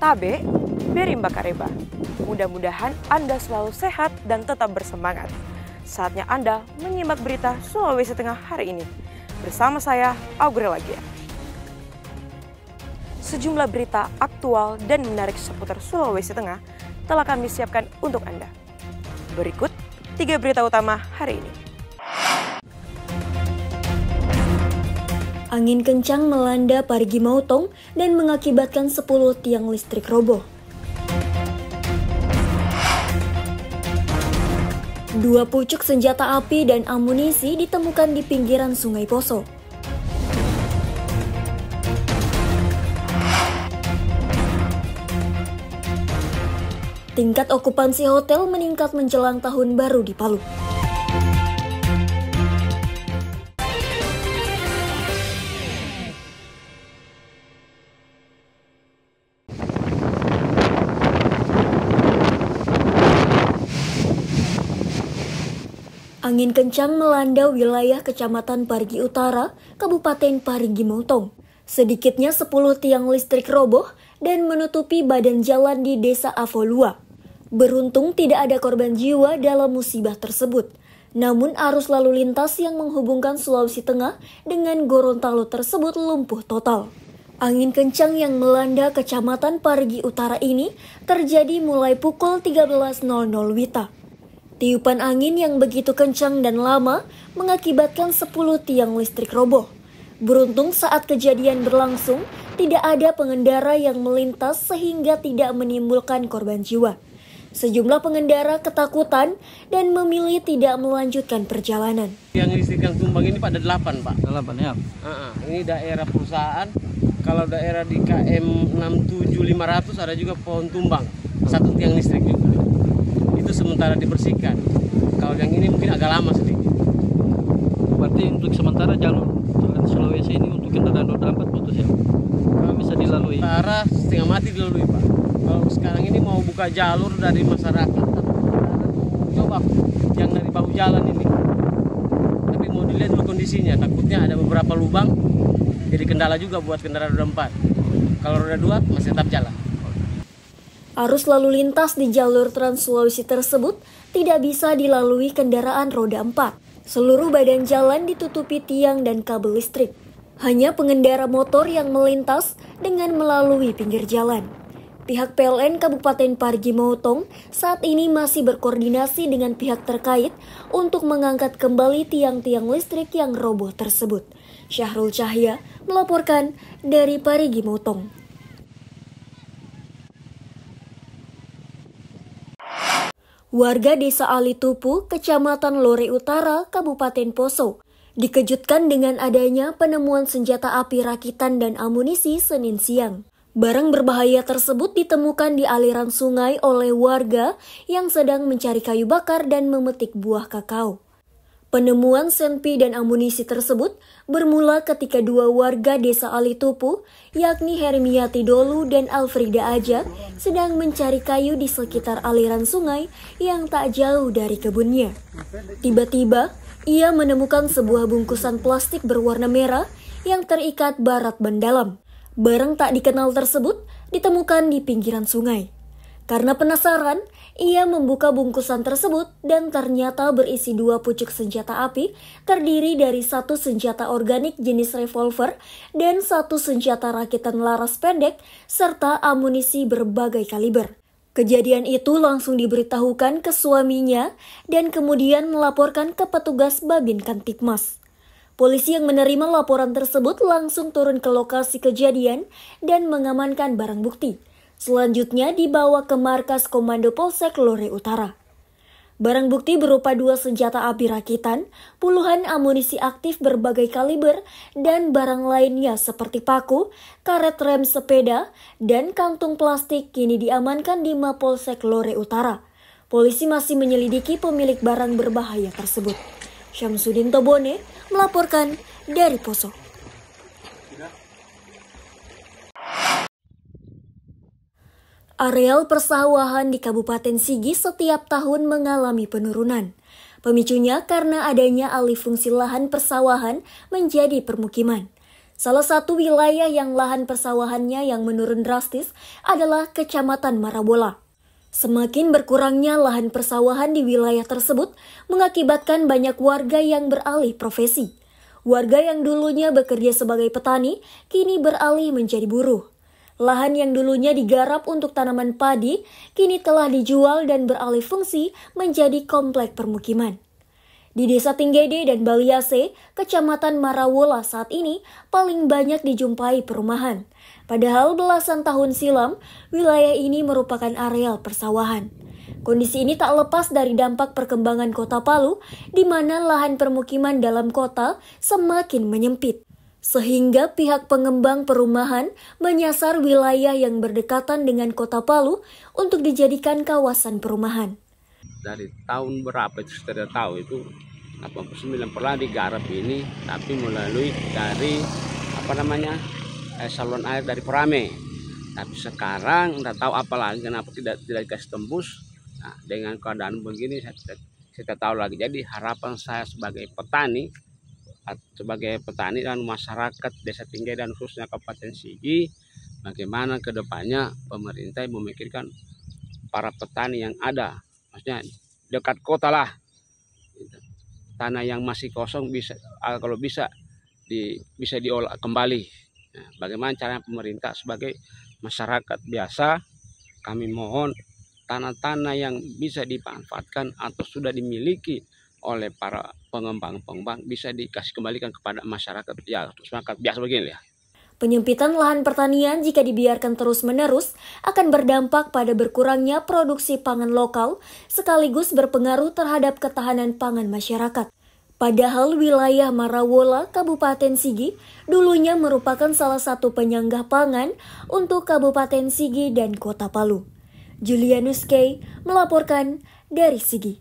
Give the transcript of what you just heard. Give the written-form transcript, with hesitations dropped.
Tabe, Berimba Kareba. Mudah-mudahan Anda selalu sehat dan tetap bersemangat. Saatnya Anda menyimak berita Sulawesi Tengah hari ini. Bersama saya, Aurel Lagia. Sejumlah berita aktual dan menarik seputar Sulawesi Tengah telah kami siapkan untuk Anda. Berikut 3 berita utama hari ini. Angin kencang melanda Parigi Motong dan mengakibatkan 10 tiang listrik roboh. 2 pucuk senjata api dan amunisi ditemukan di pinggiran Sungai Poso. Tingkat okupansi hotel meningkat menjelang tahun baru di Palu. Angin kencang melanda wilayah Kecamatan Parigi Utara, Kabupaten Parigi Motong. Sedikitnya 10 tiang listrik roboh dan menutupi badan jalan di Desa Avolua. Beruntung tidak ada korban jiwa dalam musibah tersebut. Namun arus lalu lintas yang menghubungkan Sulawesi Tengah dengan Gorontalo tersebut lumpuh total. Angin kencang yang melanda Kecamatan Parigi Utara ini terjadi mulai pukul 13.00 WITA. Tiupan angin yang begitu kencang dan lama mengakibatkan 10 tiang listrik roboh. Beruntung saat kejadian berlangsung, tidak ada pengendara yang melintas sehingga tidak menimbulkan korban jiwa. Sejumlah pengendara ketakutan dan memilih tidak melanjutkan perjalanan. Yang listrik yang tumbang ini pada 8, Pak. 8 ya? Ini daerah perusahaan. Kalau daerah di KM 67500 ada juga pohon tumbang. 1 tiang listrik juga. Itu sementara dibersihkan. Kalau yang ini mungkin agak lama sedikit. Berarti untuk sementara jalur Sulawesi ini untuk kendaraan roda 4 putus ya? Kalau bisa dilalui? Sementara setengah mati dilalui, Pak. Kalau sekarang ini mau buka jalur dari masyarakat, coba yang dari bahu jalan ini. Tapi mau dilihat dulu kondisinya, takutnya ada beberapa lubang, jadi kendala juga buat kendaraan roda 4. Kalau roda 2 masih tetap jalan. Arus lalu lintas di jalur Trans Sulawesi tersebut tidak bisa dilalui kendaraan roda 4. Seluruh badan jalan ditutupi tiang dan kabel listrik. Hanya pengendara motor yang melintas dengan melalui pinggir jalan. Pihak PLN Kabupaten Parigi Motong saat ini masih berkoordinasi dengan pihak terkait untuk mengangkat kembali tiang-tiang listrik yang roboh tersebut. Syahrul Cahya melaporkan dari Parigi Motong. Warga Desa Alitupu, Kecamatan Lore Utara, Kabupaten Poso, dikejutkan dengan adanya penemuan senjata api rakitan dan amunisi Senin siang. Barang berbahaya tersebut ditemukan di aliran sungai oleh warga yang sedang mencari kayu bakar dan memetik buah kakao. Penemuan senpi dan amunisi tersebut bermula ketika 2 warga Desa Alitupu, yakni Hermiati Dolu dan Alfrida Aja, sedang mencari kayu di sekitar aliran sungai yang tak jauh dari kebunnya. Tiba-tiba, ia menemukan sebuah bungkusan plastik berwarna merah yang terikat barat ban dalam. Barang tak dikenal tersebut ditemukan di pinggiran sungai. Karena penasaran, ia membuka bungkusan tersebut dan ternyata berisi 2 pucuk senjata api terdiri dari 1 senjata organik jenis revolver dan 1 senjata rakitan laras pendek serta amunisi berbagai kaliber. Kejadian itu langsung diberitahukan ke suaminya dan kemudian melaporkan ke petugas Babin Kantipmas. Polisi yang menerima laporan tersebut langsung turun ke lokasi kejadian dan mengamankan barang bukti. Selanjutnya dibawa ke markas Komando Polsek Lore Utara. Barang bukti berupa 2 senjata api rakitan, puluhan amunisi aktif berbagai kaliber, dan barang lainnya seperti paku, karet rem sepeda, dan kantung plastik kini diamankan di Mapolsek Lore Utara. Polisi masih menyelidiki pemilik barang berbahaya tersebut. Syamsuddin Tobone melaporkan dari Poso. Areal persawahan di Kabupaten Sigi setiap tahun mengalami penurunan. Pemicunya karena adanya alih fungsi lahan persawahan menjadi permukiman. Salah satu wilayah yang lahan persawahannya yang menurun drastis adalah Kecamatan Marabola. Semakin berkurangnya lahan persawahan di wilayah tersebut mengakibatkan banyak warga yang beralih profesi. Warga yang dulunya bekerja sebagai petani kini beralih menjadi buruh. Lahan yang dulunya digarap untuk tanaman padi kini telah dijual dan beralih fungsi menjadi komplek permukiman. Di Desa Tinggede dan Baliase, Kecamatan Marawola saat ini paling banyak dijumpai perumahan. Padahal belasan tahun silam, wilayah ini merupakan areal persawahan. Kondisi ini tak lepas dari dampak perkembangan Kota Palu, di mana lahan permukiman dalam kota semakin menyempit. Sehingga pihak pengembang perumahan menyasar wilayah yang berdekatan dengan Kota Palu untuk dijadikan kawasan perumahan. Dari tahun berapa itu saya tahu itu 89 pernah digarap ini, tapi melalui dari saluran air dari Perame. Tapi sekarang nggak tahu apa lagi kenapa tidak dikasih tembus. Nah, dengan keadaan begini saya tahu lagi. Jadi harapan saya sebagai petani dan masyarakat Desa Tinggede dan khususnya Kabupaten Sigi, bagaimana kedepannya pemerintah memikirkan para petani yang ada, maksudnya dekat kota lah, tanah yang masih kosong kalau bisa diolah kembali. Nah, bagaimana caranya pemerintah sebagai masyarakat biasa, kami mohon tanah-tanah yang bisa dimanfaatkan atau sudah dimiliki oleh para pengembang bisa dikasih kembalikan kepada masyarakat biasa begini ya. Penyempitan lahan pertanian jika dibiarkan terus-menerus akan berdampak pada berkurangnya produksi pangan lokal sekaligus berpengaruh terhadap ketahanan pangan masyarakat. Padahal wilayah Marawola, Kabupaten Sigi, dulunya merupakan salah satu penyangga pangan untuk Kabupaten Sigi dan Kota Palu. Julianus Kay melaporkan dari Sigi.